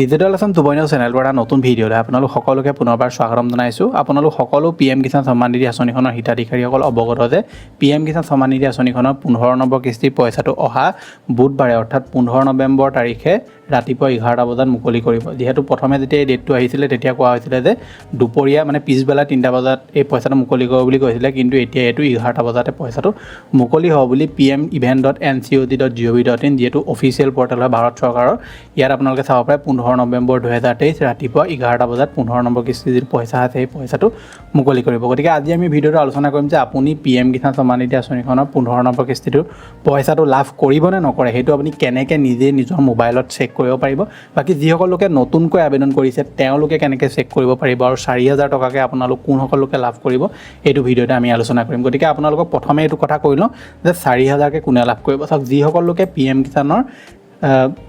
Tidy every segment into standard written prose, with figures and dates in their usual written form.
Digital Assam 2.0 চেনেলৰ এটা নতুন ভিডিঅ'লৈ আপোনালোক সকলোকে পুনৰবাৰ স্বাগতম জনাইছোঁ। আপোনালোক সকলো PM কিষাণ সন্মান নিধি আঁচনিখনৰ হিতাধিকাৰীসকল অৱগত যে PM কিষাণ সন্মান নিধি আঁচনিখনৰ 15 নম্বৰ কিস্তিৰ পইচাটো অহা বুধবাৰে অৰ্থাৎ 15 নৱেম্বৰ তাৰিখে ৰাতিপুৱা 11টা বজাত মুকলি কৰিব। যেহেতু প্ৰথমে যেতিয়া এই ডেটটো আহিছিলে তেতিয়া কোৱা হৈছিলে যে দুপৰীয়া মানে পিছবেলা 3টা বজাত এই পইচাটো মুকলি কৰিব বুলি কৈছিলে, কিন্তু এতিয়া এইটো 11টা বজাতে পইচাটো মুকলি হ'ব বুলি pmevent.ncod.gov.in যিহেতু অফিচিয়েল পৰ্টেল হয় ভাৰত চৰকাৰৰ, ইয়াত আপোনালোকে চাব পাৰে 15 নৱেম্বৰ 2023 ৰাতিপুৱা 11টা বজাত 15 নম্বৰ কিস্তিৰ যি পইচা আছে সেই পইচাটো মুকলি কৰিব। গতিকে আজি আমি ভিডিঅ'টো আলোচনা কৰিম যে আপুনি PM কিষাণ সন্মান নিধি আঁচনিখনৰ 15 নম্বৰ কিস্তিটোৰ পইচাটো লাভ কৰিব নে নকৰে, সেইটো আপুনি কেনেকৈ নিজে নিজৰ মোবাইলত চেক কৰিব পাৰিব। বাকী যিসকল লোকে নতুনকৈ আবেদন কৰিছে তেওঁলোকে কেনেকৈ চেক কৰিব পাৰিব আৰু 4000 টকাকৈ আপোনালোক কোনসকল লোকে লাভ কৰিব এইটো ভিডিঅ'তে আমি আলোচনা কৰিম। গতিকে আপোনালোকক প্ৰথমে এইটো কথা কৈ লওঁ যে 4000কৈ কোনে লাভ কৰিব। চাওক, যিসকল লোকে PM কিষাণৰ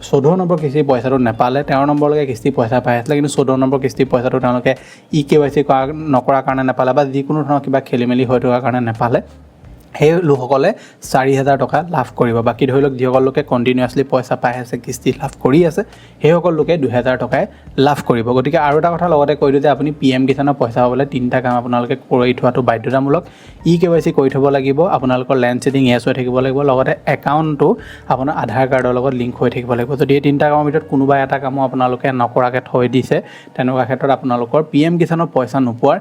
14 নম্বৰ কিস্তিৰ পইচাটো নাপালে, 13 নম্বৰলৈকে কিস্তিৰ পইচা পাই আছিলে কিন্তু 14 নম্বৰ কিস্তিৰ পইচাটো তেওঁলোকে KYC নকৰাৰ কাৰণে নাপালে বা যিকোনো ধৰণৰ কিবা খেলি মেলি হৈ থকাৰ কাৰণে নাপালে, সেই লোকসকলে 4000 টকা লাভ কৰিব। বাকী ধৰি লওক যিসকল লোকে কণ্টিনিউৱাছলি পইচা পাই আছে, কিস্তি লাভ কৰি আছে, সেইসকল লোকে 2000 টকাই লাভ কৰিব। গতিকে আৰু এটা কথা লগতে কৈ দিওঁ যে আপুনি PM কিষাণৰ পইচা পাবলৈ 3টা কাম আপোনালোকে কৰি থোৱাটো বাধ্যতামূলক। KYC কৰি থ'ব লাগিব, আপোনালোকৰ লেণ্ড ছেডিং য়েছ হৈ থাকিব লাগিব, লগতে একাউণ্টটো আপোনাৰ আধাৰ কাৰ্ডৰ লগত লিংক হৈ থাকিব লাগিব। যদি এই 3টা কামৰ ভিতৰত কোনোবা এটা কামো আপোনালোকে নকৰাকৈ থৈ দিছে, তেনেকুৱা ক্ষেত্ৰত আপোনালোকৰ PM কিষাণৰ পইচা নোপোৱাৰ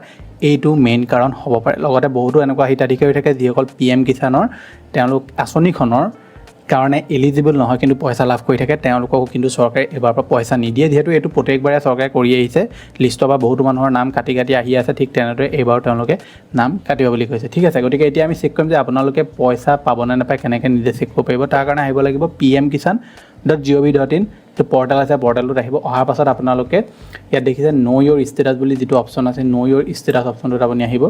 এইটো মেইন কাৰণ হ'ব পাৰে। লগতে বহুতো এনেকুৱা হিতাধিকাৰী থাকে যিসকল PM কিষাণৰ তেওঁলোক আঁচনিখনৰ কাৰণে এলিজিবল নহয় কিন্তু পইচা লাভ কৰি থাকে, তেওঁলোককো কিন্তু চৰকাৰে এবাৰ পৰা পইচা নিদিয়ে। যিহেতু এইটো প্ৰত্যেকবাৰে চৰকাৰে কৰি আহিছে, লিষ্টৰ পৰা বহুতো মানুহৰ নাম কাটি আহি আছে, ঠিক তেনেদৰে এইবাৰো তেওঁলোকে নাম কাটিব বুলি কৈছে। ঠিক আছে, গতিকে এতিয়া আমি চেক কৰিম যে আপোনালোকে পইচা পাবনে নাপায়, কেনেকৈ নিজে চেক কৰিব পাৰিব। তাৰ কাৰণে আহিব লাগিব pmkisan.gov.in, যিটো পৰ্টেল আছে পৰ্টেলটোত আহিব। অহাৰ পাছত আপোনালোকে ইয়াত দেখিছে ন' ইয়ৰ ষ্টেটাছ বুলি যিটো অপশ্যন আছে, ন' ইয়ৰ ষ্টেটাছ অপশ্যনটোত আপুনি আহিব।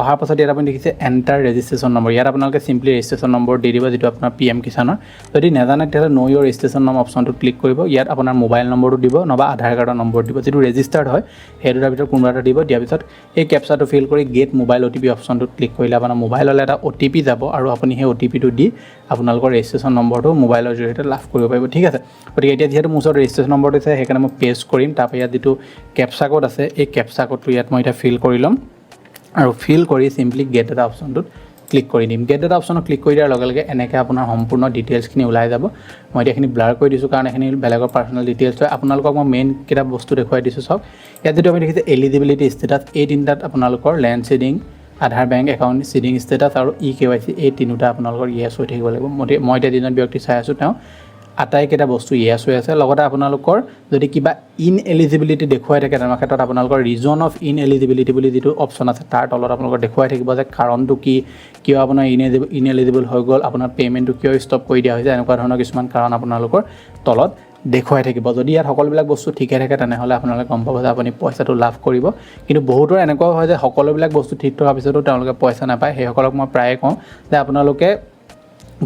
অহাৰ পাছত ইয়াত আপুনি দেখিছে এণ্টাৰ ৰেজিষ্ট্ৰেশ্যন নম্বৰ, ইয়াত আপোনালোকে চিম্পলি ৰেজিষ্ট্ৰেশ্যন নম্বৰ দি দিব যিটো আপোনাৰ PM কিষাণৰ। যদি নাজানে তেতিয়াহ'লে ন' ইয়ৰ ৰেজিষ্ট্ৰেশ্যন নম্বৰ অপশ্যনটোত ক্লিক কৰিব। ইয়াত আপোনাৰ মোবাইল নম্বৰটো দিব নহবা আধাৰ কাৰ্ডৰ নম্বৰ দিব, যিটো ৰেজিষ্টাৰ্ড হয় সেই দুটাৰ ভিতৰত কোনোবা এটা দিব। দিয়াৰ পিছত এই কেপচাটো ফিল কৰি গেট মোবাইল OTP অপশ্যনটোত ক্লিক কৰিলে আপোনাৰ মোবাইললৈ এটা OTP যাব আৰু আপুনি সেই OTPটো দি আপোনালোকৰ ৰেজিষ্ট্ৰেশ্যন নম্বৰটো মোবাইলৰ জৰিয়তে লাভ কৰিব পাৰিব। ঠিক আছে, গতিকে এতিয়া যিহেতু মোৰ ওচৰত ৰেজিষ্ট্ৰেশ্যন নম্বৰটো আছে সেইকাৰণে মই পেষ্ট কৰিম। তাৰপৰা ইয়াত যিটো কেপচা কোড আছে এই কেপচা কোডটো ইয়াত মই এতিয়া ফিল কৰি ল'ম আৰু ফিল কৰি চিম্পলি গেট ডাটা অপশ্যনটোত ক্লিক কৰি দিম। গেট ডাটা অপশ্যনত ক্লিক কৰি দিয়াৰ লগে লগে এনেকৈ আপোনাৰ সম্পূৰ্ণ ডিটেইলছখিনি ওলাই যাব। মই এতিয়া এইখিনি ব্লাৰ কৰি দিছোঁ কাৰণ এইখিনি বেলেগৰ পাৰ্চনেল ডিটেইলছ হয়। আপোনালোকক মই মেইন কেইটা বস্তু দেখুৱাই দিছোঁ। চাওক, ইয়াত যিটো আমি দেখিছে এলিজিবিলিটি ষ্টেটাছ, এই 3টাত আপোনালোকৰ লেণ্ড ছেডিং, আধাৰ বেংক একাউণ্ট ছেডিং ষ্টেটাছ আৰু KYC এই 3টা আপোনালোকৰ য়েছ হৈ থাকিব লাগিব। মই এতিয়া যিজন ব্যক্তি চাই আছোঁ তেওঁ আটাইকেইটা বস্তু য়েছ হৈ আছে। লগতে আপোনালোকৰ যদি কিবা ইনএলিজিবিলিটি দেখুৱাই থাকে তেনেকুৱা ক্ষেত্ৰত আপোনালোকৰ ৰিজন অফ ইনএলিজিবিলিটি বুলি যিটো অপশ্যন আছে তাৰ তলত আপোনালোকৰ দেখুৱাই থাকিব যে কাৰণটো কি, কিয় আপোনাৰ ইনএলিজিবল হৈ গ'ল, আপোনাৰ পে'মেণ্টটো কিয় ষ্টপ কৰি দিয়া হৈছে, এনেকুৱা ধৰণৰ কিছুমান কাৰণ আপোনালোকৰ তলত দেখুৱাই থাকিব। যদি ইয়াত সকলোবিলাক বস্তু ঠিকে থাকে তেনেহ'লে আপোনালোকে গম পাব যে আপুনি পইচাটো লাভ কৰিব। কিন্তু বহুতৰ এনেকুৱাও হয় যে সকলোবিলাক বস্তু ঠিক থকাৰ পিছতো তেওঁলোকে পইচা নাপায়। সেইসকলক মই প্ৰায়ে কওঁ যে আপোনালোকে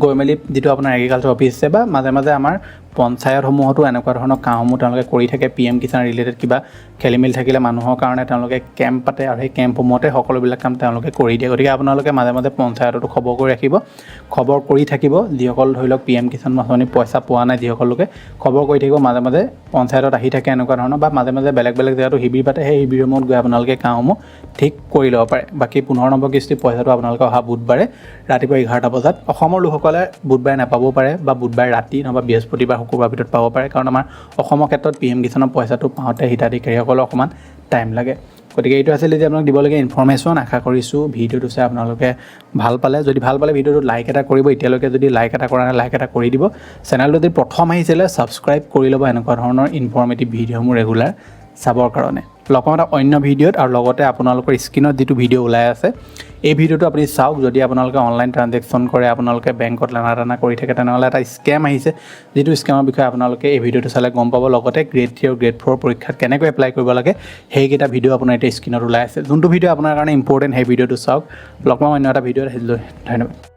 গৈ মেলি যিটো আপোনাৰ এগ্ৰিকালচাৰ অফিচ আছে বা মাজে মাজে আমাৰ পঞ্চায়তসমূহতো এনেকুৱা ধৰণৰ কামসমূহ তেওঁলোকে কৰি থাকে। PM কিষাণ ৰিলেটেড কিবা খেলি মেলি থাকিলে মানুহৰ কাৰণে তেওঁলোকে কেম্প পাতে আৰু সেই কেম্পসমূহতে সকলোবিলাক কাম তেওঁলোকে কৰি দিয়ে। গতিকে আপোনালোকে মাজে মাজে পঞ্চায়ততো খবৰ কৰি ৰাখিব, খবৰ কৰি থাকিব। যিসকল ধৰি লওক PM কিষাণ আঁচনি পইচা পোৱা নাই যিসকল লোকে খবৰ কৰি থাকিব, মাজে মাজে পঞ্চায়তত আহি থাকে এনেকুৱা ধৰণৰ, বা মাজে মাজে বেলেগ জেগাতো শিবিৰ পাতে, সেই শিবিৰসমূহত গৈ আপোনালোকে কামসমূহ ঠিক কৰি ল'ব পাৰে। বাকী 15 নম্বৰ কিস্তিৰ পইচাটো আপোনালোকে অহা বুধবাৰে ৰাতিপুৱা 11টা বজাত, অসমৰ লোকসকলে বুধবাৰে নাপাবও পাৰে বা বুধবাৰে ৰাতি নহবা বৃহস্পতিবাৰ শুকুৰবাৰ ভিতৰত পাব পাৰে, কাৰণ আমাৰ অসমৰ ক্ষেত্ৰত PM কিষাণৰ পইচাটো পাওঁতে হিতাধিকাৰীসকলৰ অকণমান টাইম লাগে। গতিকে এইটো আছিলে যে আপোনাক দিবলগীয়া ইনফৰ্মেশ্যন। আশা কৰিছোঁ ভিডিঅ'টো চাই আপোনালোকে ভাল পালে। যদি ভাল পালে ভিডিঅ'টো লাইক এটা কৰিব। এতিয়ালৈকে যদি লাইক এটা কৰা নাই লাইক এটা কৰি দিব। চেনেলটো যদি প্ৰথম আহিছিলে ছাবস্ক্ৰাইব কৰি ল'ব এনেকুৱা ধৰণৰ ইনফৰ্মেটিভ ভিডিঅ'সমূহ ৰেগুলাৰ চাবৰ কাৰণে। লগ পাম এটা অন্য ভিডিঅ'ত, আৰু লগতে আপোনালোকৰ স্ক্ৰীণত যিটো ভিডিঅ' ওলাই আছে এই ভিডিঅ'টো আপুনি চাওক। যদি আপোনালোকে অনলাইন ট্ৰানজেকশ্যন কৰে, আপোনালোকে বেংকত লেনা কৰি থাকে, তেনেহ'লে এটা স্কেম আহিছে, যিটো স্কেমৰ বিষয়ে আপোনালোকে এই ভিডিঅ'টো চালে গম পাব। লগতে গ্ৰেড 3 আৰু গ্ৰেড 4 পৰীক্ষাত কেনেকৈ এপ্লাই কৰিব লাগে সেইকেইটা ভিডিঅ' আপোনাৰ এতিয়া স্ক্ৰীণত ওলাই আছে। যোনটো ভিডিঅ' আপোনাৰ কাৰণে ইম্পৰ্টেণ্ট সেই ভিডিঅ'টো চাওক। লগ পাম অন্য এটা ভিডিঅ'ত। ধন্যবাদ।